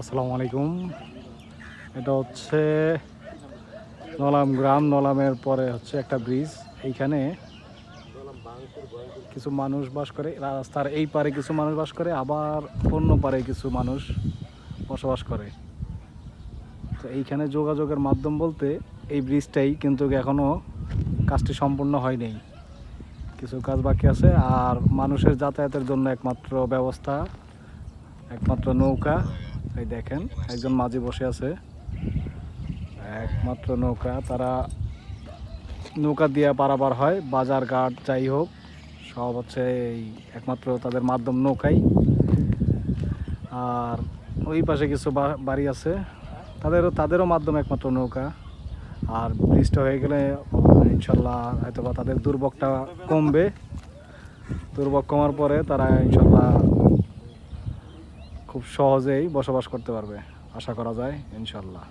আসসালামু আলাইকুম। এটা হচ্ছে নলাম গ্রাম। নলামের পরে হচ্ছে একটা ব্রিজ। এইখানে কিছু মানুষ বাস করে, রাস্তার এই পারে কিছু মানুষ বাস করে, আবার অন্য পারে কিছু মানুষ বসবাস করে। তো এইখানে যোগাযোগের মাধ্যম বলতে এই ব্রিজটাই, কিন্তু এখনও কাজটি সম্পূর্ণ হয়নি, কিছু কাজ বাকি আছে। আর মানুষের যাতায়াতের জন্য একমাত্র নৌকা। এই দেখেন, একজন মাঝি বসে আছে, একমাত্র নৌকা। তারা নৌকা দিয়ে পারাপার হয়, বাজার ঘাট যাই হোক সব হচ্ছে এই একমাত্র তাদের মাধ্যম নৌকাই। আর ওই পাশে কিছু বাড়ি আছে, তাদেরও মাধ্যম একমাত্র নৌকা। আর ব্রিজটা হয়ে গেলে ইনশাল্লাহ হয়তো বা তাদের দুর্ভোগটা কমবে। দুর্ভোগ কমার পরে তারা ইনশাল্লাহ খুব সহজেই বসবাস করতে পারবে, আশা করা যায় ইনশাল্লাহ।